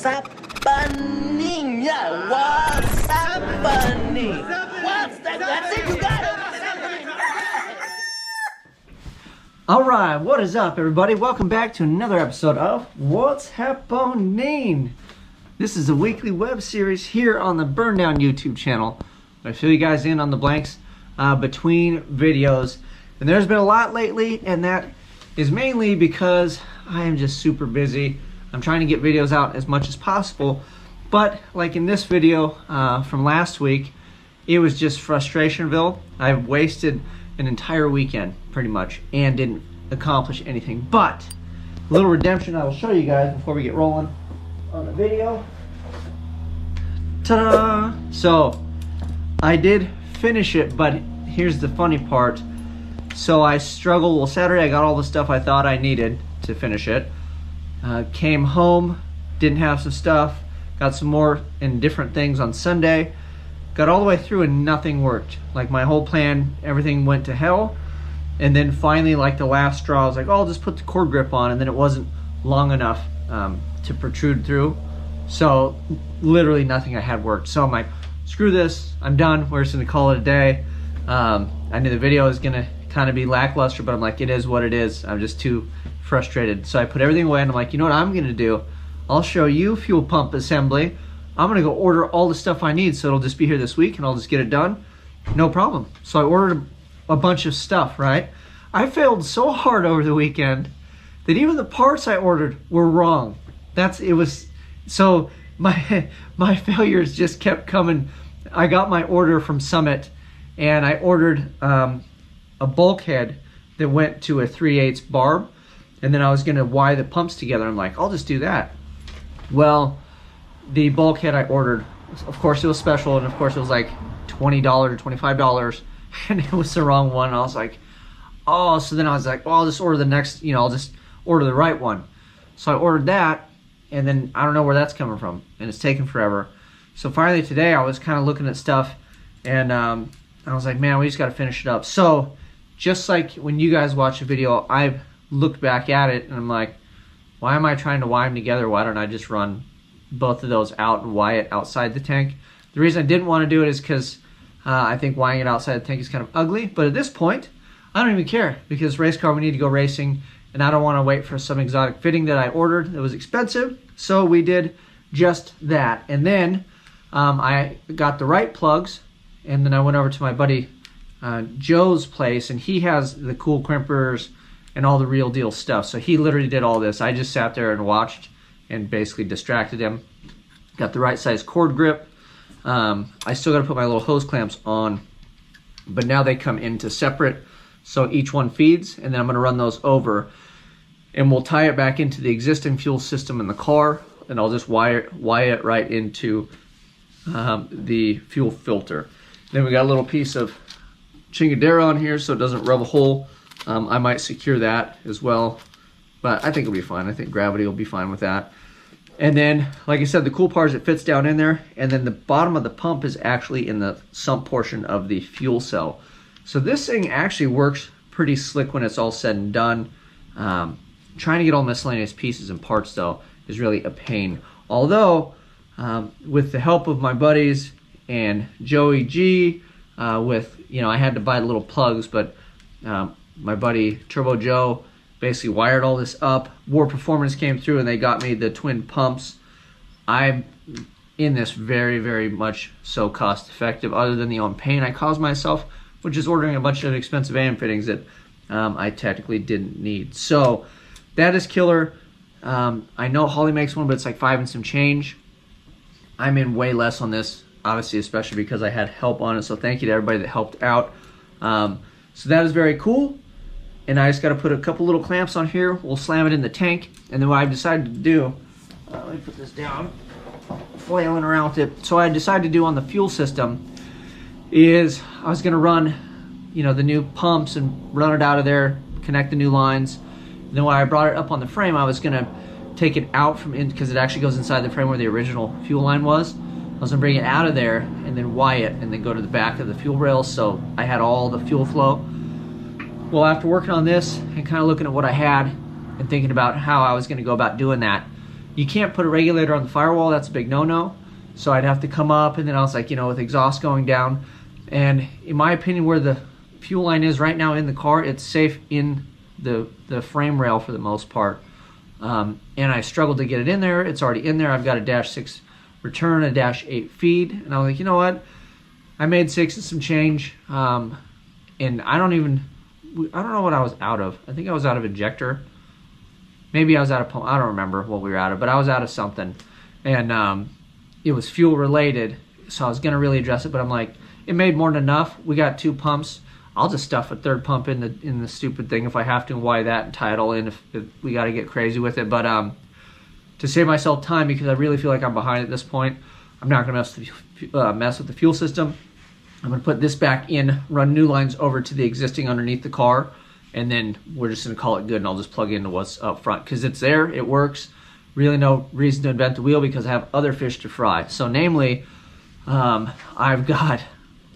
What's happening? Yeah, what's happening? What's that? That's it, you got it. All right, what is up, everybody? Welcome back to another episode of What's Happening. This is a weekly web series here on the Burndown YouTube channel. I fill you guys in on the blanks between videos, and there's been a lot lately, and that is mainly because I am just super busy. I'm trying to get videos out as much as possible, but like in this video from last week, it was just frustrationville. I've wasted an entire weekend pretty much and didn't accomplish anything, but a little redemption I will show you guys before we get rolling on the video. Ta-da! So I did finish it, but here's the funny part. So I struggled. Well, Saturday I got all the stuff I thought I needed to finish it. Came home, didn't have some stuff, got some more and different things on Sunday. Got all the way through and nothing worked. Like my whole plan, everything went to hell. And then finally, like the last straw, I was like, oh, I'll just put the cord grip on, and then it wasn't long enough to protrude through. So literally nothing I had worked. So I'm like, screw this, I'm done. We're just gonna call it a day. I knew the video was gonna kind of be lackluster, but I'm like, it is what it is. I'm just too frustrated. So I put everything away and I'm like, you know what I'm gonna do? I'll show you fuel pump assembly. I'm gonna go order all the stuff I need, so it'll just be here this week and I'll just get it done. No problem. So I ordered a bunch of stuff, right? I failed so hard over the weekend that even the parts I ordered were wrong. So my failures just kept coming. I got my order from Summit and I ordered a bulkhead that went to a 3/8 barb, and then I was gonna wire the pumps together. I'm like, I'll just do that. Well, the bulkhead I ordered, of course it was special, and of course it was like $20 or $25, and it was the wrong one. I was like, oh, so then I was like, well, I'll just order the next, I'll just order the right one. So I ordered that, and then I don't know where that's coming from, and it's taken forever. So finally today I was kind of looking at stuff, and I was like, man, we just got to finish it up. So just like when you guys watch a video, I've looked back at it, and I'm like, why am I trying to wire them together? Why don't I just run both of those out and wire it outside the tank? The reason I didn't want to do it is because I think wiring it outside the tank is kind of ugly, but at this point, I don't even care, because race car, we need to go racing, and I don't want to wait for some exotic fitting that I ordered that was expensive, so we did just that. And then I got the right plugs, and then I went over to my buddy Joe's place, and he has the cool crimpers and all the real deal stuff, so he literally did all this. I just sat there and watched and basically distracted him. Got the right size cord grip. I still got to put my little hose clamps on, but now they come into separate, so each one feeds, and then I'm going to run those over, and we'll tie it back into the existing fuel system in the car, and I'll just wire it right into the fuel filter. Then we got a little piece of chingadera on here so it doesn't rub a hole. I might secure that as well, but I think it'll be fine. I think gravity will be fine with that. And then, like I said, the cool part is it fits down in there, and then the bottom of the pump is actually in the sump portion of the fuel cell. So this thing actually works pretty slick when it's all said and done. Trying to get all miscellaneous pieces and parts, though, is really a pain. Although, with the help of my buddies and Joey G, I had to buy the little plugs, but my buddy Turbo Joe basically wired all this up. War Performance came through and they got me the twin pumps. I'm in this very, very much so cost effective, other than the own pain I caused myself, which is ordering a bunch of expensive AM fittings that I technically didn't need. So that is killer. I know Holly makes one, but it's like $5 and some change. I'm in way less on this, obviously, especially because I had help on it. So thank you to everybody that helped out. So that is very cool. And I just got to put a couple little clamps on here. We'll slam it in the tank. And then what I've decided to do, let me put this down, flailing around with it. So what I decided to do on the fuel system is I was going to run, the new pumps and run it out of there, connect the new lines. And then when I brought it up on the frame, I was going to take it out from in, because it actually goes inside the frame where the original fuel line was. I was going to bring it out of there and then wire it and then go to the back of the fuel rail, so I had all the fuel flow. Well, after working on this and kind of looking at what I had and thinking about how I was going to go about doing that, You can't put a regulator on the firewall. That's a big no-no. So I'd have to come up, and then I was like, with exhaust going down. And in my opinion, where the fuel line is right now in the car, it's safe in the frame rail for the most part. And I struggled to get it in there. It's already in there. I've got a -6 return, a -8 feed. And I was like, you know what? I made 6 and some change. And I don't know what I was out of. I think I was out of injector. Maybe I was out of pump. I don't remember what we were out of, but I was out of something. And it was fuel related. So I was going to really address it, but I'm like, it made more than enough. We got 2 pumps. I'll just stuff a 3rd pump in the stupid thing if I have to, and wire that and tie it all in if we got to get crazy with it. But to save myself time, because I really feel like I'm behind at this point, I'm not going to mess with the fuel system. I'm going to put this back in, run new lines over to the existing underneath the car, and then we're just going to call it good, and I'll just plug into what's up front because it's there, it works. Really no reason to invent the wheel because I have other fish to fry. So namely, I've got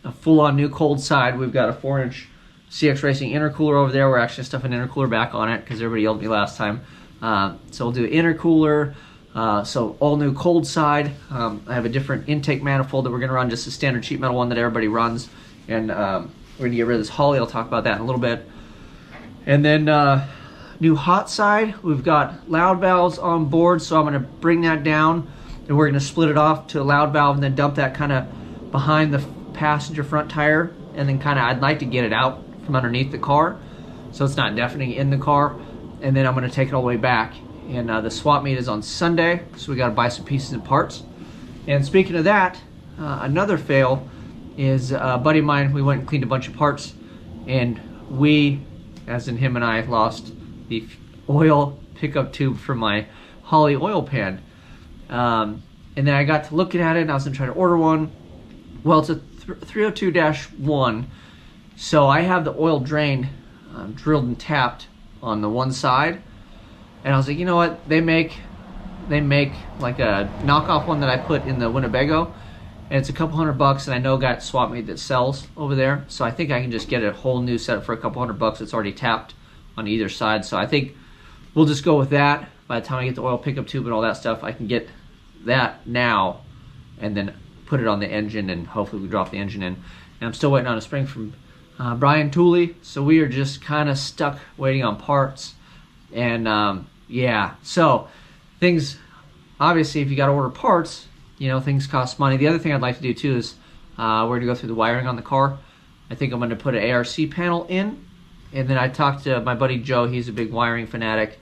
a full-on new cold side. We've got a 4-inch CX Racing intercooler over there. We're actually stuffing an intercooler back on it because everybody yelled at me last time. So we'll do intercooler. So all new cold side. I have a different intake manifold that we're going to run, just a standard sheet metal one that everybody runs. And we're going to get rid of this Holly. I'll talk about that in a little bit. And then new hot side. We've got loud valves on board, so I'm going to bring that down. And we're going to split it off to a loud valve and then dump that kind of behind the passenger front tire, and then kind of I'd like to get it out from underneath the car so it's not deafening in the car, and then I'm going to take it all the way back. And the swap meet is on Sunday, so we got to buy some pieces and parts. And speaking of that, another fail is a buddy of mine. We went and cleaned a bunch of parts, and we, as in him and I, lost the oil pickup tube for my Holly oil pan. And then I got to looking at it, and I was going to try to order one. Well, it's a 302-1, so I have the oil drain drilled and tapped on the one side, and I was like, you know what, they make like a knockoff one that I put in the Winnebago, and it's a couple $100, and I know a guy at Swap Meet that sells over there, so I think I can just get a whole new setup for a couple $100. It's already tapped on either side, so I think we'll just go with that. By the time I get the oil pickup tube and all that stuff, I can get that now and then put it on the engine, and hopefully we drop the engine in. And I'm still waiting on a spring from Brian Tooley, so we are just kind of stuck waiting on parts. And yeah, so things, obviously if you got to order parts, things cost money. The other thing I'd like to do too is we're going to go through the wiring on the car. I think I'm going to put an ARC panel in, and then I talked to my buddy Joe. He's a big wiring fanatic,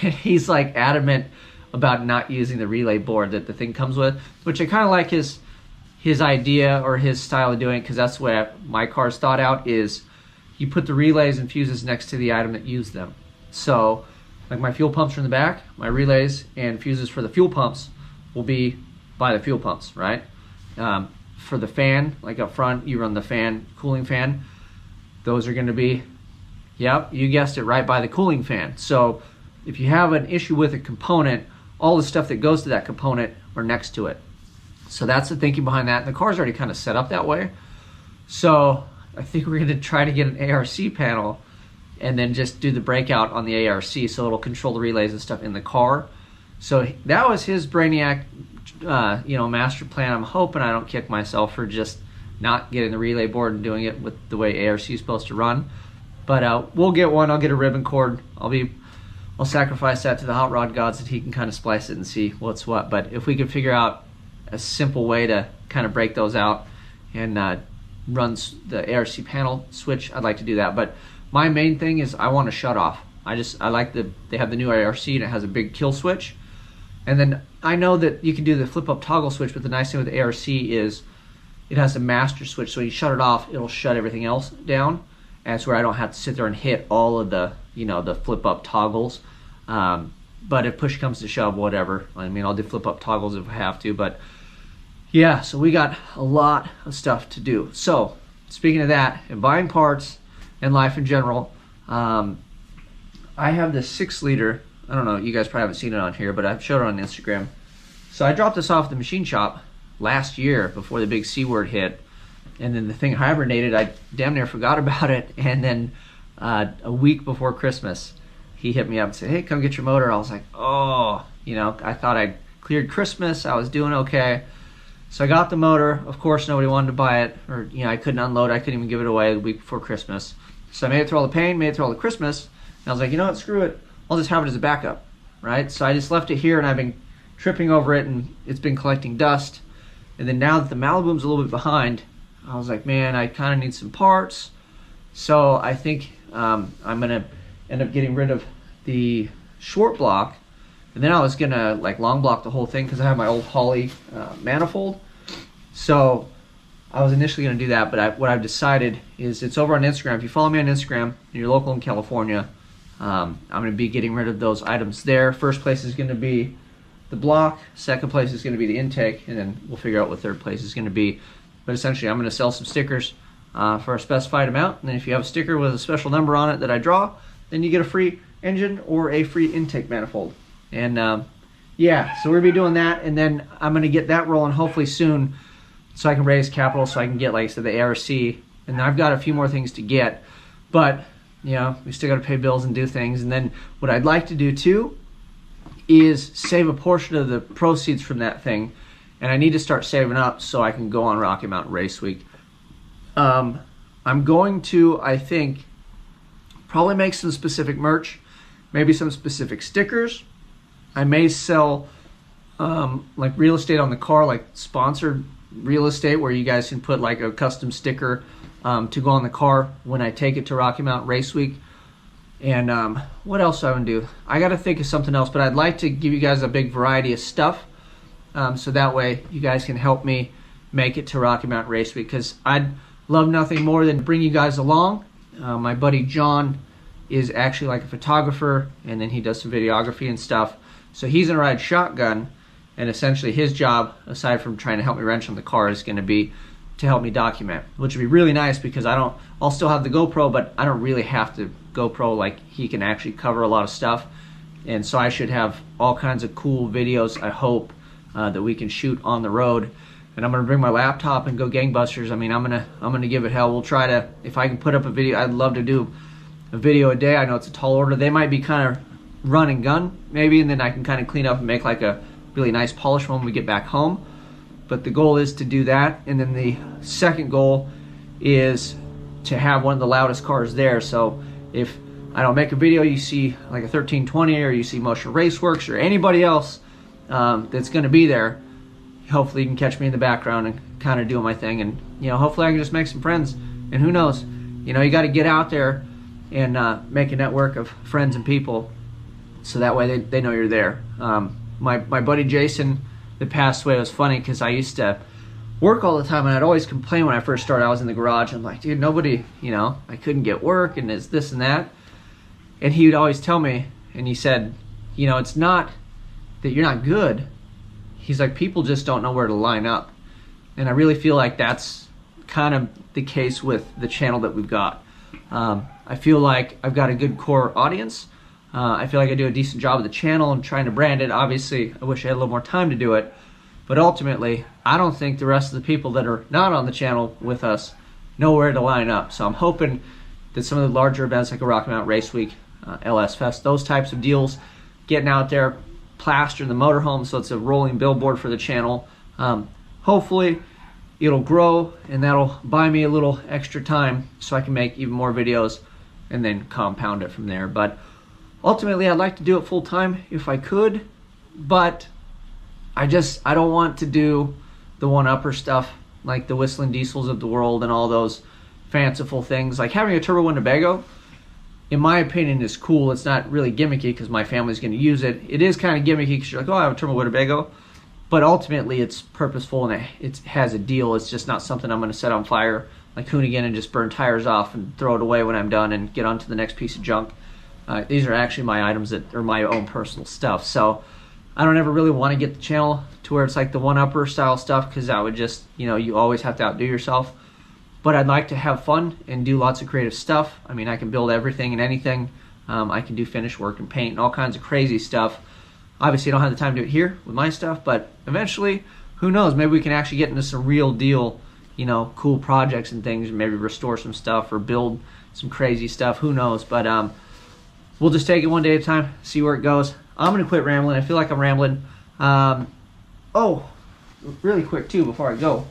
and he's like adamant about not using the relay board that the thing comes with, which I kind of like his idea or his style of doing it, because that's the way my car's thought out, is you put the relays and fuses next to the item that used them. So like my fuel pumps are in the back, my relays and fuses for the fuel pumps will be by the fuel pumps, right? For the fan, like up front, you run the fan, cooling fan, those are going to be, yep, you guessed it, right by the cooling fan. So if you have an issue with a component, all the stuff that goes to that component are next to it. So that's the thinking behind that. And the car's already kind of set up that way. So I think we're going to try to get an ARC panel and then just do the breakout on the ARC, so it'll control the relays and stuff in the car. So that was his brainiac, master plan. I'm hoping I don't kick myself for just not getting the relay board and doing it with the way ARC is supposed to run. But we'll get one. I'll get a ribbon cord. I'll sacrifice that to the hot rod gods, that he can kind of splice it and see what's what. But if we could figure out a simple way to kind of break those out and run the ARC panel switch, I'd like to do that. But my main thing is I want to shut off. I like they have the new ARC, and it has a big kill switch. And then I know that you can do the flip up toggle switch, but the nice thing with the ARC is it has a master switch, so when you shut it off, it'll shut everything else down. And it's where I don't have to sit there and hit all of the, the flip up toggles. But if push comes to shove, whatever. I mean, I'll do flip up toggles if I have to, but yeah, so we got a lot of stuff to do. So speaking of that, and buying parts and life in general, I have this 6-liter, I don't know, you guys probably haven't seen it on here, but I've showed it on Instagram. So I dropped this off at the machine shop last year before the big C word hit, and then the thing hibernated. I damn near forgot about it, and then a week before Christmas, he hit me up and said, hey, come get your motor. I was like, oh, You know, I thought I'd cleared Christmas. I was doing okay. So I got the motor. Of course, nobody wanted to buy it, or, you know, I couldn't unload it. I couldn't even give it away the week before Christmas. So I made it through all the pain, made it through all the Christmas, and I was like, you know what, screw it. I'll just have it as a backup, right? So I just left it here, and I've been tripping over it, and it's been collecting dust. And then now that the Maliboom's a little bit behind, I was like, man, I kind of need some parts. So I think I'm gonna end up getting rid of the short block, and then I was gonna like long block the whole thing because I have my old Holley manifold. So I was initially gonna do that, but what I've decided is it's over on Instagram. If you follow me on Instagram and you're local in California, I'm gonna be getting rid of those items there. First place is gonna be the block, second place is gonna be the intake, and then we'll figure out what third place is gonna be. But essentially I'm gonna sell some stickers for a specified amount, and then if you have a sticker with a special number on it that I draw, then you get a free engine or a free intake manifold. And yeah, so we're gonna be doing that, and then I'm gonna get that rolling hopefully soon so I can raise capital so I can get, like I said, the ARC. And then I've got a few more things to get, but you know, we still gotta pay bills and do things. And then what I'd like to do too is save a portion of the proceeds from that thing, and I need to start saving up so I can go on Rocky Mountain Race Week. I'm going to, I think, probably make some specific merch, maybe some specific stickers. I may sell like real estate on the car, like sponsored real estate where you guys can put like a custom sticker to go on the car when I take it to Rocky Mountain Race Week. And what else I would do? I got to think of something else, but I'd like to give you guys a big variety of stuff so that way you guys can help me make it to Rocky Mountain Race Week, because I'd love nothing more than to bring you guys along. My buddy John is actually like a photographer, and then he does some videography and stuff. So he's gonna ride shotgun, and essentially his job, aside from trying to help me wrench on the car, is gonna be to help me document, which would be really nice because I'll still have the GoPro, but I don't really have to GoPro. Like, he can actually cover a lot of stuff, and so I should have all kinds of cool videos, I hope, that we can shoot on the road. And I'm gonna bring my laptop and go gangbusters. I mean, I'm gonna give it hell. We'll try to, if I can put up a video, I'd love to do a video a day. I know it's a tall order. They might be kind of run and gun maybe, and then I can kind of clean up and make like a really nice polished one when we get back home. But the goal is to do that, and then the second goal is to have one of the loudest cars there. So if I don't make a video, you see like a 1320, or you see Motion Raceworks, or anybody else that's gonna be there, hopefully you can catch me in the background and kind of doing my thing. And you know, hopefully I can just make some friends, and who knows, you know, you got to get out there and make a network of friends and people, so that way they know you're there. My buddy Jason that passed away was funny because I used to work all the time, and I'd always complain when I first started. I was in the garage, I'm like, dude, nobody, you know, I couldn't get work, and it's this and that. And he would always tell me, and he said, you know, it's not that you're not good. He's like, people just don't know where to line up. And I really feel like that's kind of the case with the channel that we've got. I feel like I've got a good core audience. I feel like I do a decent job of the channel and trying to brand it. Obviously, I wish I had a little more time to do it. But ultimately, I don't think the rest of the people that are not on the channel with us know where to line up. So I'm hoping that some of the larger events like a Rocky Mountain Race Week, LS Fest, those types of deals, getting out there, plastering the motorhome so it's a rolling billboard for the channel. Hopefully it'll grow, and that'll buy me a little extra time so I can make even more videos and then compound it from there. But ultimately I'd like to do it full time if I could, but I don't want to do the one-upper stuff like the Whistling Diesels of the world and all those fanciful things. Like having a turbo Winnebago, in my opinion, is cool. It's not really gimmicky because my family's going to use it. It is kind of gimmicky because you're like, oh, I have a turbo Winnebago. But ultimately, it's purposeful and it has a deal. It's just not something I'm going to set on fire like Hoonigan and just burn tires off and throw it away when I'm done and get on to the next piece of junk. These are actually my items that are my own personal stuff. So I don't ever really want to get the channel to where it's like the one-upper style stuff, because that would just, you know, you always have to outdo yourself. But I'd like to have fun and do lots of creative stuff. I mean, I can build everything and anything. I can do finish work and paint and all kinds of crazy stuff. Obviously, I don't have the time to do it here with my stuff, but eventually, who knows, maybe we can actually get into some real deal, you know, cool projects and things, and maybe restore some stuff or build some crazy stuff. Who knows? But we'll just take it one day at a time, see where it goes. I'm gonna quit rambling. I feel like I'm rambling. Oh, really quick too before I go.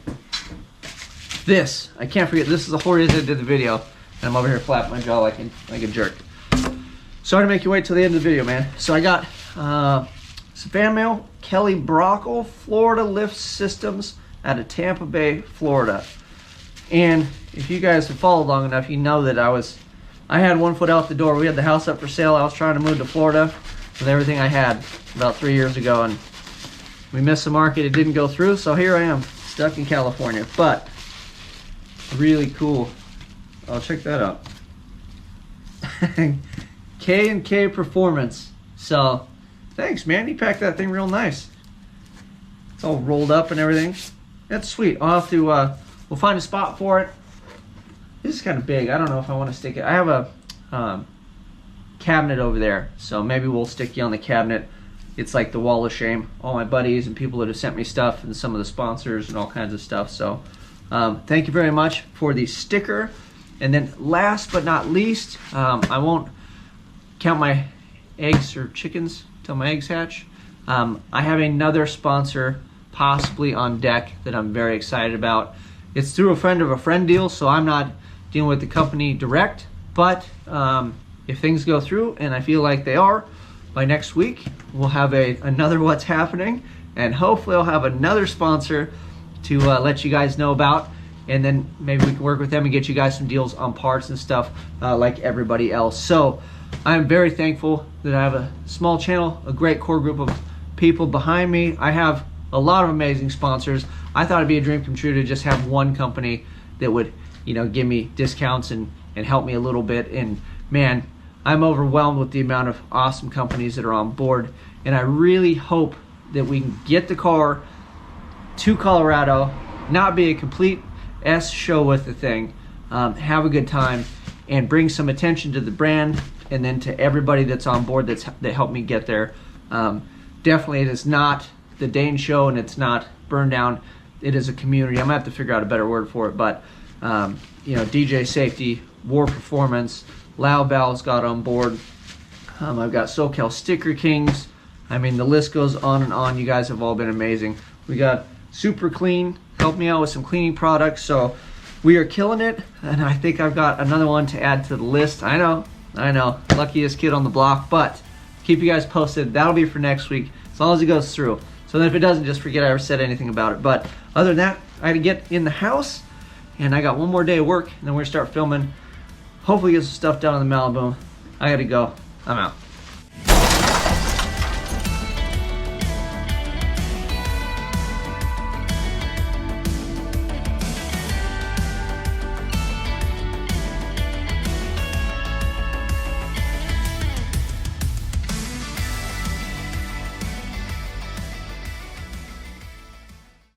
This, I can't forget, this is the whole reason I did the video. And I'm over here flapping my jaw like a jerk. Sorry to make you wait till the end of the video, man. So I got some fan mail. Kelly Brockle, Florida Lift Systems out of Tampa Bay, Florida. And if you guys have followed long enough, you know that I had one foot out the door. We had the house up for sale. I was trying to move to Florida with everything I had about 3 years ago, and we missed the market. It didn't go through, so here I am, stuck in California. But really cool. Oh, check that out. K&K Performance. So thanks, man. You packed that thing real nice. It's all rolled up and everything. That's sweet. I'll have to we'll find a spot for it. This is kind of big. I don't know if I want to stick it. I have a cabinet over there, so maybe we'll stick you on the cabinet. It's like the wall of shame. All my buddies and people that have sent me stuff, and some of the sponsors and all kinds of stuff. So thank you very much for the sticker. And then last but not least, I won't count my eggs or chickens till my eggs hatch. I have another sponsor possibly on deck that I'm very excited about. It's through a friend of a friend deal, so I'm not dealing with the company direct, but if things go through, and I feel like they are, by next week we'll have another What's Happening, and hopefully I'll have another sponsor to let you guys know about, and then maybe we can work with them and get you guys some deals on parts and stuff like everybody else. So I'm very thankful that I have a small channel, a great core group of people behind me. I have a lot of amazing sponsors. I thought it'd be a dream come true to just have one company that would, you know, give me discounts and help me a little bit. And man, I'm overwhelmed with the amount of awesome companies that are on board. And I really hope that we can get the car to Colorado, not be a complete S show with the thing, have a good time, and bring some attention to the brand, and then to everybody that's on board that helped me get there. Definitely, it is not the Dane show, and it's not Burndown. It is a community. I'm gonna have to figure out a better word for it, but you know, DJ Safety, War Performance, Loud Valves got on board. I've got SoCal Sticker Kings. I mean, the list goes on and on. You guys have all been amazing. We got Super Clean, helped me out with some cleaning products, so we are killing it. And I think I've got another one to add to the list. I know, luckiest kid on the block, but keep you guys posted. That'll be for next week, as long as it goes through. So then if it doesn't, just forget I ever said anything about it. But other than that, I had to get in the house, and I got one more day of work, and then we're gonna start filming. Hopefully get some stuff done on the Maliboom. I gotta go. I'm out.